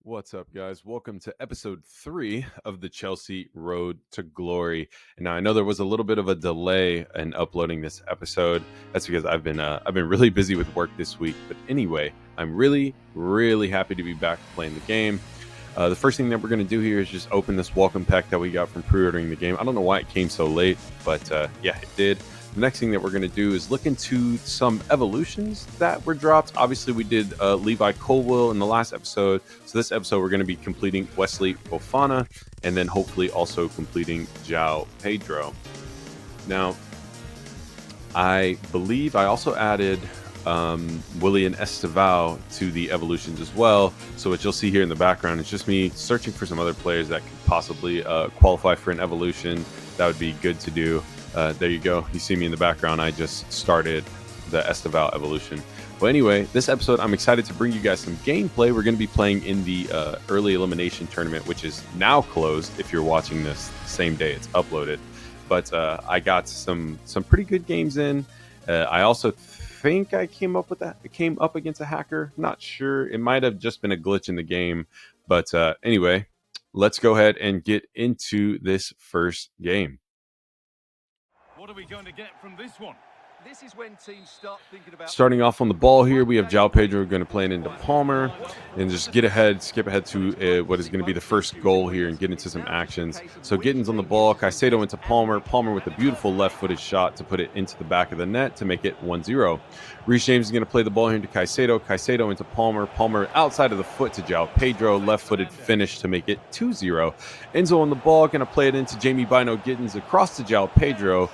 What's up, guys? Welcome to episode 3 of the Chelsea Road to Glory. And now I know there was a little bit of a delay in uploading this episode. That's because I've been really busy with work this week. But anyway, I'm really happy to be back playing the game. The first thing that we're going to do here is just open this welcome pack that we got from pre-ordering the game. I don't know why it came so late, but yeah, it did. The next thing that we're going to do is look into some evolutions that were dropped. Obviously, we did Levi Colwill in the last episode. So this episode, we're going to be completing Wesley Fofana and then hopefully also completing João Pedro. Now, I believe I also added Willian Esteval to the evolutions as well. So what you'll see here in the background is just me searching for some other players that could possibly qualify for an evolution. That would be good to do. There you go. You see me in the background. I just started the Esteval evolution. But anyway, this episode, I'm excited to bring you guys some gameplay. We're going to be playing in the early elimination tournament, which is now closed if you're watching this the same day it's uploaded. But I got some pretty good games in. I also think I came up against a hacker. Not sure. It might have just been a glitch in the game. But anyway, let's go ahead and get into this first game. What are we going to get from this one? This is when teams start thinking about Starting off on the ball here, we have João Pedro going to play it into Palmer and just skip ahead to what is going to be the first goal here and get into some actions. So Gittins on the ball, Caicedo into Palmer with a beautiful left-footed shot to put it into the back of the net to make it 1-0. Reece James is going to play the ball here into Caicedo into Palmer outside of the foot to João Pedro, left-footed finish to make it 2-0. Enzo on the ball, going to play it into Jamie Bino Gittins across to João Pedro.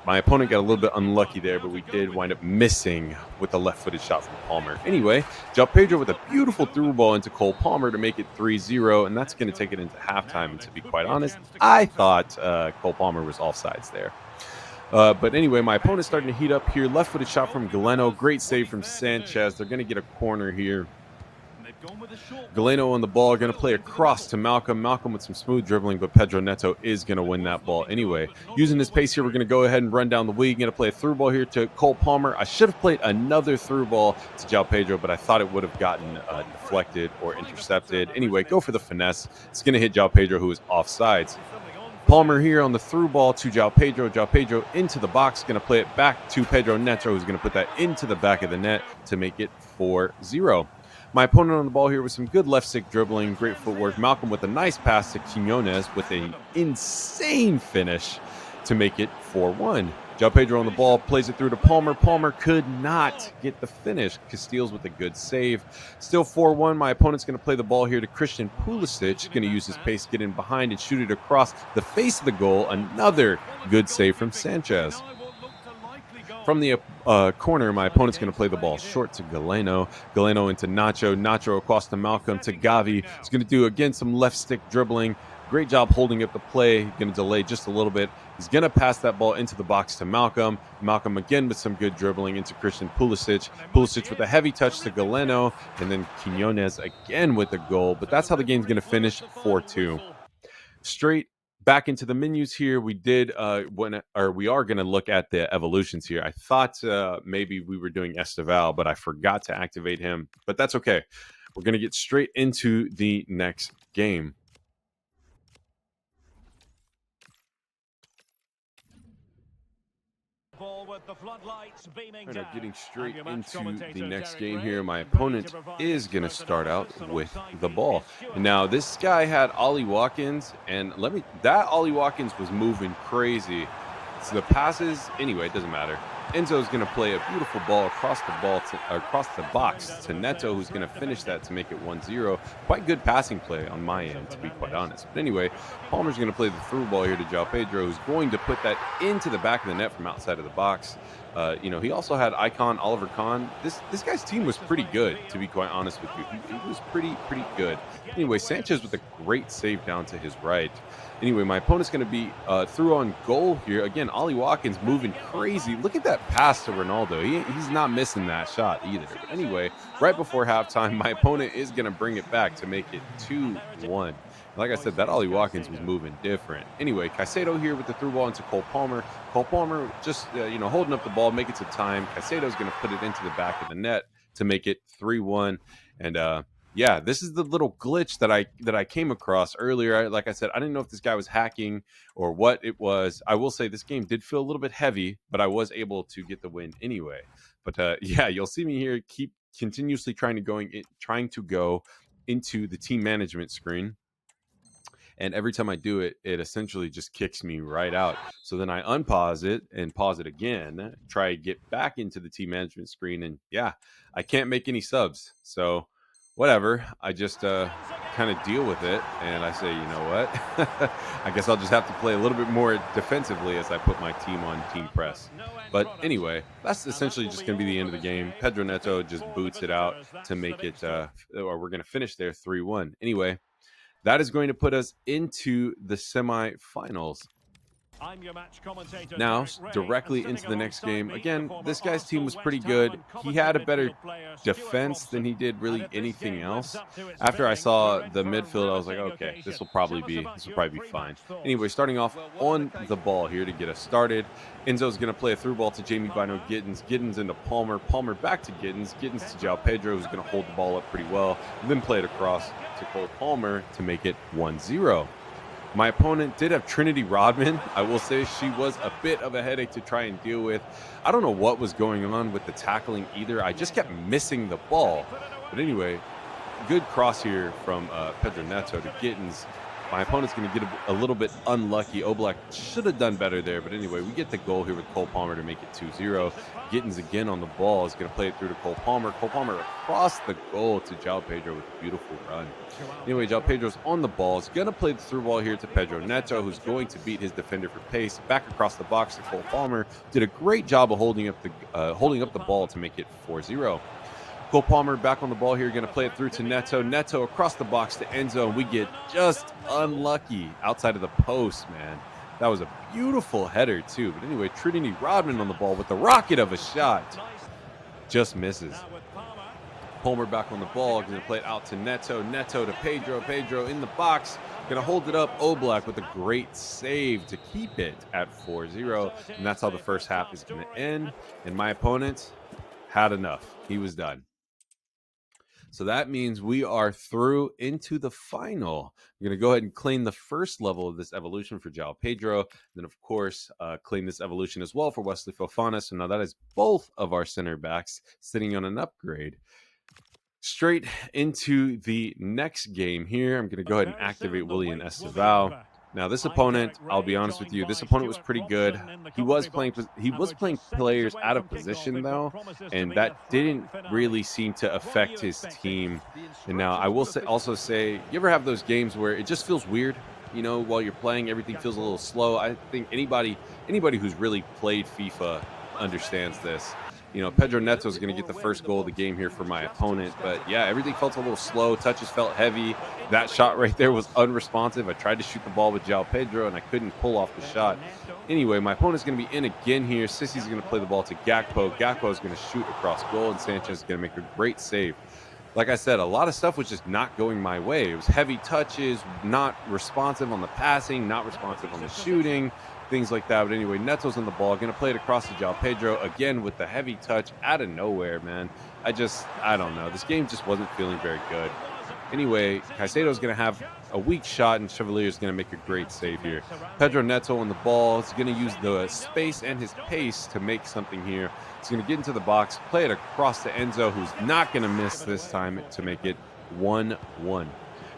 My opponent got a little bit unlucky there, but we did wind up missing with the left-footed shot from Palmer. Anyway, João Pedro with a beautiful through ball into Cole Palmer to make it 3-0, and that's going to take it into halftime. And to be quite honest, I thought Cole Palmer was offsides there. But anyway, my opponent's starting to heat up here. Left-footed shot from Galeno. Great save from Sanchez. They're going to get a corner here. Galeno on the ball, going to play across to Malcolm. Malcolm with some smooth dribbling, but Pedro Neto is going to win that ball anyway. Using this pace here, we're going to go ahead and run down the wing. Going to play a through ball here to Cole Palmer. I should have played another through ball to João Pedro, but I thought it would have gotten deflected or intercepted. Anyway, go for the finesse. It's going to hit João Pedro, who is offsides. Palmer here on the through ball to João Pedro. João Pedro into the box, going to play it back to Pedro Neto, who's going to put that into the back of the net to make it 4-0. My opponent on the ball here with some good left stick dribbling, great footwork. Malcolm with a nice pass to Quinones with an insane finish to make it 4-1. João Pedro on the ball, plays it through to Palmer. Palmer could not get the finish. Casteels with a good save. Still 4-1. My opponent's going to play the ball here to Christian Pulisic. Going to use his pace, get in behind, and shoot it across the face of the goal. Another good save from Sanchez. From the corner, my opponent's going to play the ball short to Galeno. Galeno into Nacho. Nacho across to Malcolm to Gavi. He's going to do, again, some left stick dribbling. Great job holding up the play. Going to delay just a little bit. He's going to pass that ball into the box to Malcolm. Malcolm again with some good dribbling into Christian Pulisic. Pulisic with a heavy touch to Galeno. And then Quinones again with the goal. But that's how the game's going to finish, 4-2. Straight back into the menus here. We are going to look at the evolutions here. I thought maybe we were doing Esteval, but I forgot to activate him. But that's okay. We're going to get straight into the next game. Getting straight into the next game here. My opponent is going to start out with the ball. Now, this guy had Ollie Watkins, and that Ollie Watkins was moving crazy. So the passes, anyway, it doesn't matter. Enzo's going to play a beautiful ball across the box to Neto, who's going to finish that to make it 1-0. Quite good passing play on my end, to be quite honest. But anyway, Palmer's going to play the through ball here to João Pedro, who's going to put that into the back of the net from outside of the box. He also had Icon Oliver Kahn. This guy's team was pretty good, to be quite honest with you. He was pretty good. Anyway, Sanchez with a great save down to his right. Anyway, my opponent's going to be through on goal here. Again, Ollie Watkins moving crazy. Look at that pass to Ronaldo. He's not missing that shot either. But anyway, right before halftime, my opponent is going to bring it back to make it 2-1. Like I said, that Ollie Watkins was moving different. Anyway, Caicedo here with the through ball into Cole Palmer. Cole Palmer just, holding up the ball, make it to time. Caicedo's going to put it into the back of the net to make it 3-1. And, yeah, this is the little glitch that I came across earlier. Like I said, I didn't know if this guy was hacking or what it was. I will say this game did feel a little bit heavy, but I was able to get the win anyway. But yeah, you'll see me here keep continuously trying to go into the team management screen, and every time I do it, it essentially just kicks me right out. So then I unpause it and pause it again, try to get back into the team management screen, and yeah, I can't make any subs. So whatever, I just kind of deal with it, and I say, you know what? I guess I'll just have to play a little bit more defensively as I put my team on team press. But anyway, that's essentially just going to be the end of the game. Pedro Neto just boots it out to make it, or we're going to finish there 3-1. Anyway, that is going to put us into the semifinals. Now, directly into the next game. Again, this guy's team was pretty good. He had a better defense than he did really anything else. After I saw the midfield, I was like, okay, this will probably be fine. Anyway, starting off on the ball here to get us started. Enzo's going to play a through ball to Jamie Bino Giddens. Giddens into Palmer. Palmer back to Giddens. Giddens to João Pedro, who's going to hold the ball up pretty well. And then play it across to Cole Palmer to make it 1-0. My opponent did have Trinity Rodman. I will say she was a bit of a headache to try and deal with. I don't know what was going on with the tackling either. I just kept missing the ball. But anyway, good cross here from Pedro Neto to Gittins. My opponent's going to get a little bit unlucky. Oblak should have done better there. But anyway, we get the goal here with Cole Palmer to make it 2-0. Gittins again on the ball is going to play it through to Cole Palmer. Cole Palmer across the goal to João Pedro with a beautiful run. Anyway, João Pedro's on the ball. He's going to play the through ball here to Pedro Neto, who's going to beat his defender for pace. Back across the box to Cole Palmer. Did a great job of holding up the ball to make it 4-0. Cole Palmer back on the ball here, going to play it through to Neto. Neto across the box to Enzo, and we get just unlucky outside of the post, man. That was a beautiful header, too. But anyway, Trinity Rodman on the ball with the rocket of a shot. Just misses. Palmer back on the ball, going to play it out to Neto. Neto to Pedro. Pedro in the box, going to hold it up. Oblak with a great save to keep it at 4-0. And that's how the first half is going to end. And my opponent had enough. He was done. So that means we are through into the final. I'm going to go ahead and claim the first level of this evolution for João Pedro. Then, of course, claim this evolution as well for Wesley Fofana. So now that is both of our center backs sitting on an upgrade. Straight into the next game here. I'm going to go ahead and activate William Esteval. Now, this opponent, I'll be honest with you, this opponent was pretty good. He was playing players out of position, though, and that didn't really seem to affect his team. And now, I will also say, you ever have those games where it just feels weird? You know, while you're playing, everything feels a little slow. I think anybody who's really played FIFA understands this. You know, Pedro Neto is going to get the first goal of the game here for my opponent. But, yeah, everything felt a little slow. Touches felt heavy. That shot right there was unresponsive. I tried to shoot the ball with João Pedro, and I couldn't pull off the shot. Anyway, my opponent's going to be in again here. Sissy's going to play the ball to Gakpo. Gakpo is going to shoot across goal, and Sanchez is going to make a great save. Like I said, a lot of stuff was just not going my way. It was heavy touches, not responsive on the passing, not responsive on the shooting, things like that. But anyway, Neto's on the ball, going to play it across to João Pedro, again with the heavy touch out of nowhere, man. I don't know. This game just wasn't feeling very good. Anyway, Caicedo's going to have a weak shot, and Chevalier's going to make a great save here. Pedro Neto on the ball. He's going to use the space and his pace to make something here. He's going to get into the box, play it across to Enzo, who's not going to miss this time to make it 1-1.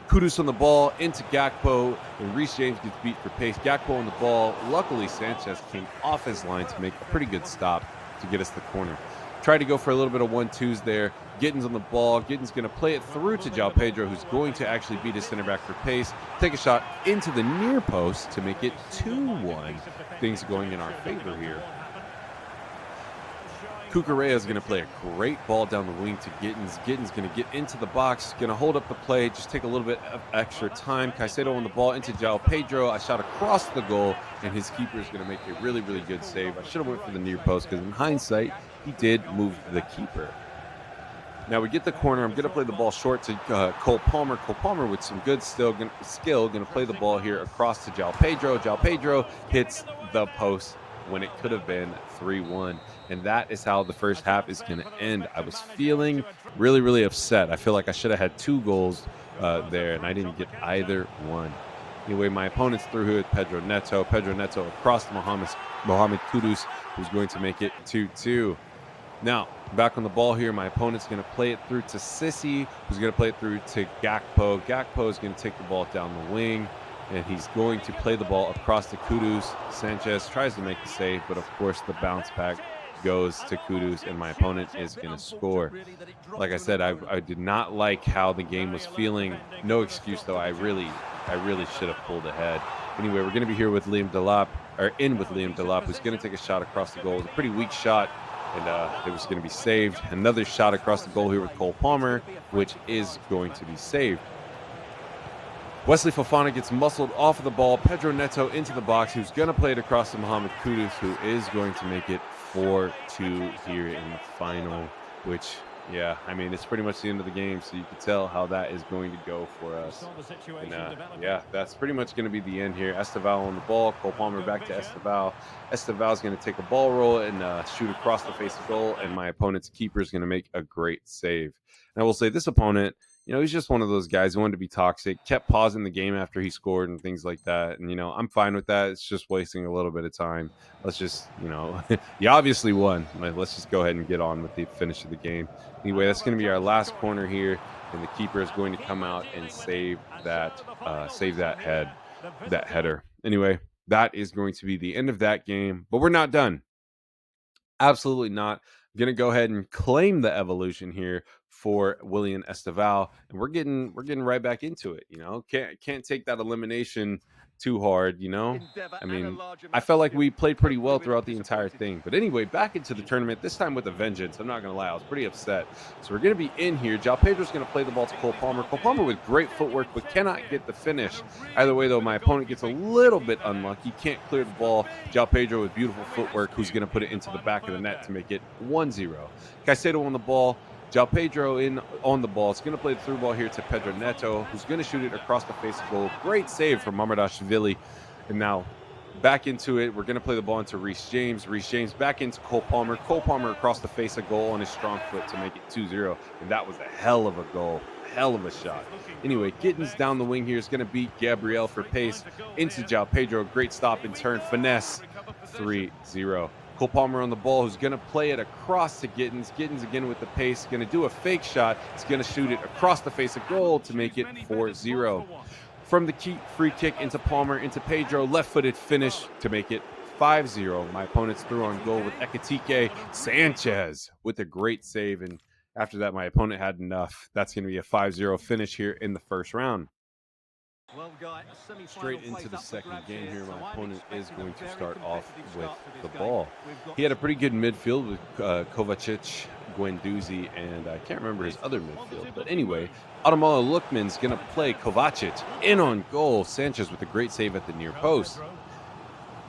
Kudus on the ball, into Gakpo, and Reece James gets beat for pace. Gakpo on the ball. Luckily, Sanchez came off his line to make a pretty good stop to get us the corner. Tried to go for a little bit of 1-2s there. Gittins on the ball. Gittins going to play it through to João Pedro, who's going to actually beat his center back for pace. Take a shot into the near post to make it 2-1. Things going in our favor here. Cucurella is going to play a great ball down the wing to Gittins. Gittins going to get into the box, going to hold up the play, just take a little bit of extra time. Caicedo on the ball into João Pedro. I shot across the goal, and his keeper is going to make a really, really good save. I should have went for the near post because in hindsight, he did move the keeper. Now we get the corner. I'm going to play the ball short to Cole Palmer. Cole Palmer with some good skill, going to play the ball here across to João Pedro. João Pedro hits the post when it could have been 3-1. And that is how the first half is going to end. I was feeling Really, really upset. I feel like I should have had 2 goals there, and I didn't get either one. Anyway, my opponents through here with Pedro Neto. Pedro Neto across to Mohamed Kudus, who's going to make it 2-2. Now, back on the ball here, my opponent's going to play it through to Sissy, who's going to play it through to Gakpo. Gakpo is going to take the ball down the wing, and he's going to play the ball across to Kudus. Sanchez tries to make the save, but of course the bounce back goes to Kudus, and my opponent is going to score. Like I said, I did not like how the game was feeling. No excuse, though. I really should have pulled ahead. Anyway, we're going to be here with Liam Delap, or in with Liam Delap, who's going to take a shot across the goal. It was a pretty weak shot, and it was going to be saved. Another shot across the goal here with Cole Palmer, which is going to be saved. Wesley Fofana gets muscled off of the ball. Pedro Neto into the box, who's going to play it across to Mohamed Kudus, who is going to make it 4-2 here in the final, which, yeah, I mean, it's pretty much the end of the game, so you can tell how that is going to go for us. And, yeah, that's pretty much going to be the end here. Esteval on the ball. Cole Palmer back to Esteval. Esteval's going to take a ball roll and shoot across the face of goal, and my opponent's keeper is going to make a great save. And I will say this opponent, you know, he's just one of those guys who wanted to be toxic, kept pausing the game after he scored and things like that. And, you know, I'm fine with that. It's just wasting a little bit of time. Let's just, you know, he obviously won. Let's just go ahead and get on with the finish of the game. Anyway, that's going to be our last corner here. And the keeper is going to come out and save that header. Anyway, that is going to be the end of that game. But we're not done. Absolutely not. I'm going to go ahead and claim the evolution here for William Esteval, and we're getting right back into it. You know, can't take that elimination too hard. You know, I mean, I felt like we played pretty well throughout the entire thing. But anyway, back into the tournament, this time with a vengeance. I'm not gonna lie, I was pretty upset. So we're gonna be in here. João Pedro's gonna play the ball to Cole Palmer. Cole Palmer with great footwork, but cannot get the finish. Either way, though, my opponent gets a little bit unlucky, can't clear the ball. João Pedro with beautiful footwork, who's gonna put it into the back of the net to make it 1-0. Caicedo on the ball. João Pedro in on the ball. It's going to play the through ball here to Pedro Neto, who's going to shoot it across the face of goal. Great save from Mamardashvili. And now back into it. We're going to play the ball into Reece James. Reece James back into Cole Palmer. Cole Palmer across the face of goal on his strong foot to make it 2-0. And that was a hell of a goal. Hell of a shot. Anyway, Gittins down the wing here is going to beat Gabriel for pace into João Pedro. Great stop and turn. Finesse. 3-0. Cole Palmer on the ball, who's going to play it across to Gittins. Gittins again with the pace, going to do a fake shot. He's going to shoot it across the face of goal to make it 4-0. From the free kick into Palmer, into Pedro, left-footed finish to make it 5-0. My opponent's through on goal with Ekatike. Sanchez with a great save, and after that, my opponent had enough. That's going to be a 5-0 finish here in the first round. Straight into the second game here, my opponent is going to start off with the ball. He had a pretty good midfield with Kovacic, Guendouzi, and I can't remember his other midfield. But anyway, Adamala Lookman's going to play Kovacic in on goal. Sanchez with a great save at the near post.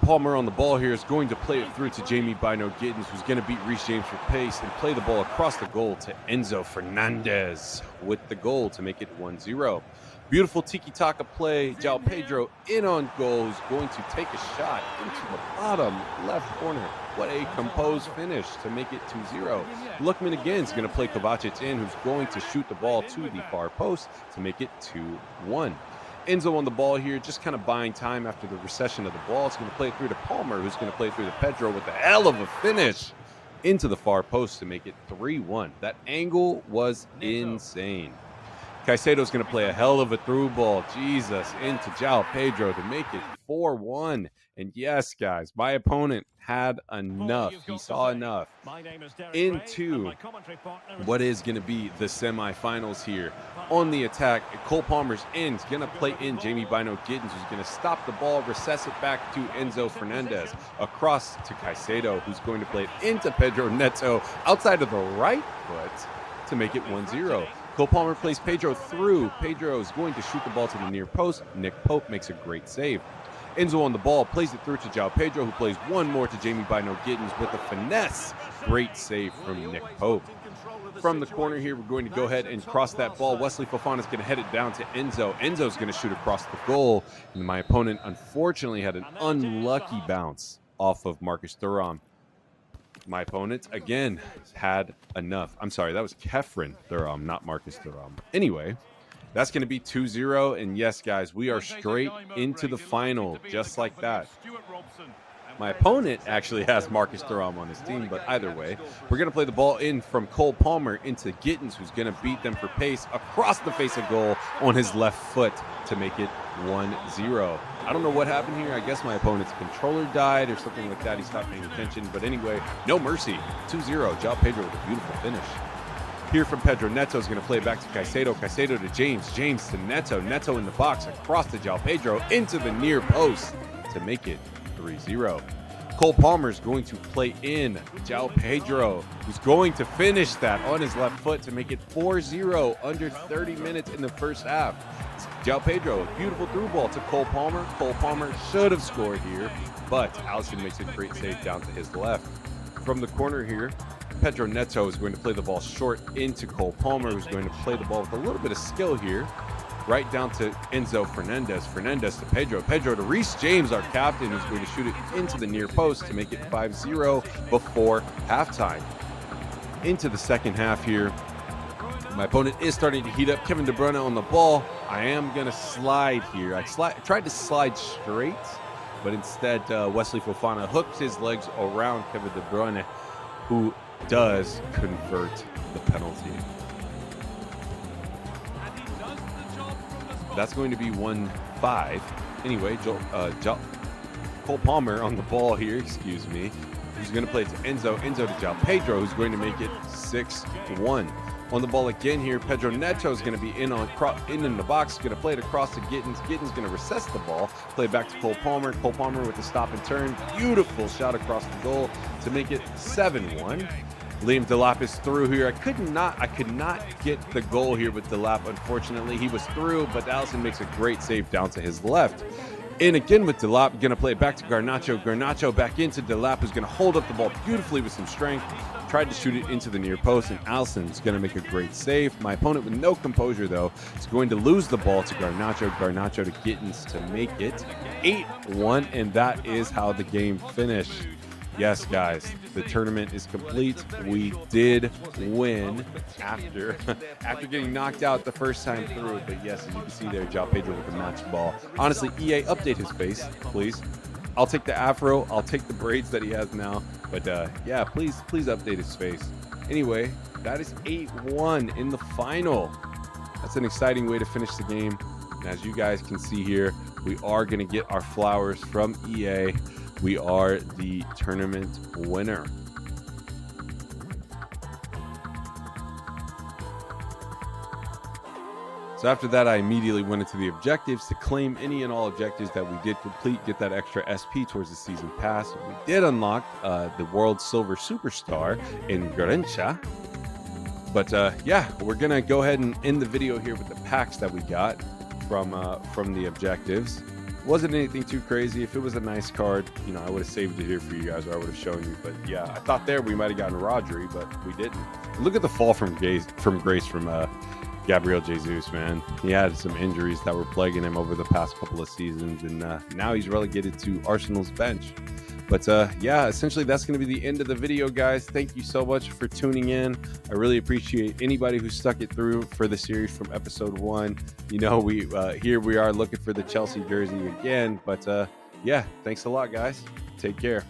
Palmer on the ball here is going to play it through to Jamie Bino Gittins, who's going to beat Reece James for pace and play the ball across the goal to Enzo Fernandez with the goal to make it 1-0. Beautiful tiki-taka play. João Pedro in on goal. Who's going to take a shot into the bottom left corner. What a composed finish to make it 2-0. Lookman again is going to play Kovacic in, who's going to shoot the ball to the far post to make it 2-1. Enzo on the ball here, just kind of buying time after the recession of the ball. It's going to play it through to Palmer, who's going to play it through to Pedro with a hell of a finish into the far post to make it 3-1. That angle was insane. Caicedo's going to play a hell of a through ball, Jesus, into João Pedro to make it 4-1. And yes, guys, my opponent had enough. He saw enough into what is going to be the semifinals here. On the attack, Cole Palmer's in. He's going to play in Jamie Bino Gittins, who's going to stop the ball, recess it back to Enzo Fernandez. Across to Caicedo, who's going to play it into Pedro Neto outside of the right foot to make it 1-0. Cole Palmer plays Pedro through. Pedro is going to shoot the ball to the near post. Nick Pope makes a great save. Enzo on the ball, plays it through to João Pedro, who plays one more to Jamie Bino Gittins with a finesse. Great save from Nick Pope. From the corner here, we're going to go ahead and cross that ball. Wesley Fofana is going to head it down to Enzo. Enzo's going to shoot across the goal. And my opponent, unfortunately, had an unlucky bounce off of Marcus Thuram. My opponent, again, had enough. I'm sorry, that was Kefren Thuram, not Marcus Thuram. Anyway, that's going to be 2-0. And yes, guys, we are straight into the final, just like that. My opponent actually has Marcus Thuram on his team, but either way, we're going to play the ball in from Cole Palmer into Gittins, who's going to beat them for pace across the face of goal on his left foot to make it 1-0. I don't know what happened here. I guess my opponent's controller died or something like that. He stopped paying attention. But anyway, no mercy. 2-0. João Pedro with a beautiful finish. Here from Pedro Neto is going to play back to Caicedo. Caicedo to James. James to Neto. Neto in the box across to João Pedro into the near post to make it 3-0. Cole Palmer is going to play in João Pedro, who's going to finish that on his left foot to make it 4-0 under 30 minutes in the first half. João Pedro, a beautiful through ball to Cole Palmer. Cole Palmer should have scored here, but Alisson makes a great save down to his left. From the corner here, Pedro Neto is going to play the ball short into Cole Palmer, who's going to play the ball with a little bit of skill here. Right down to Enzo Fernandez. Fernandez to Pedro. Pedro to Reece James, our captain, who's going to shoot it into the near post to make it 5-0 before halftime. Into the second half here. My opponent is starting to heat up. Kevin De Bruyne on the ball. I am going to slide here. I tried to slide straight, but instead Wesley Fofana hooked his legs around Kevin De Bruyne, who does convert the penalty. That's going to be 1-5. Anyway, Cole Palmer on the ball here, excuse me. He's going to play it to Enzo. Enzo to João Pedro, who's going to make it 6-1. On the ball again here, Pedro Neto is going to be in the box. Going to play it across to Gittins. Gittins going to recess the ball. Play it back to Cole Palmer. Cole Palmer with the stop and turn. Beautiful shot across the goal to make it 7-1. Liam Delap is through here. I could not get the goal here with Delap. Unfortunately, he was through, but Alisson makes a great save down to his left. And again with Delap, going to play it back to Garnacho. Garnacho back into Delap, who's going to hold up the ball beautifully with some strength. Tried to shoot it into the near post, and Alisson's going to make a great save. My opponent with no composure, though, is going to lose the ball to Garnacho. Garnacho to Gittins to make it 8-1, and that is how the game finished. Yes, guys, the tournament is complete. We did win after getting knocked out the first time through. But yes, as you can see there, João Pedro with the match ball. Honestly, EA, update his face, please. I'll take the afro. I'll take the braids that he has now. But yeah, please update his face. Anyway, that is 8-1 in the final. That's an exciting way to finish the game. And as you guys can see here, we are going to get our flowers from EA. We are the tournament winner. So after that, I immediately went into the objectives to claim any and all objectives that we did complete, get that extra SP towards the season pass. We did unlock the World Silver Superstar in Garincha. But yeah, we're going to go ahead and end the video here with the packs that we got from the objectives. Wasn't anything too crazy. If it was a nice card, you know, I would have saved it here for you guys, or I would have shown you. But yeah, I thought there we might have gotten Rodri, but we didn't. Look at the fall from grace from Gabriel Jesus, man. He had some injuries that were plaguing him over the past couple of seasons, and now he's relegated to Arsenal's bench. But yeah, essentially that's going to be the end of the video, guys. Thank you so much for tuning in. I really appreciate anybody who stuck it through for the series from episode 1. You know, here we are looking for the Chelsea jersey again. But yeah, thanks a lot, guys. Take care.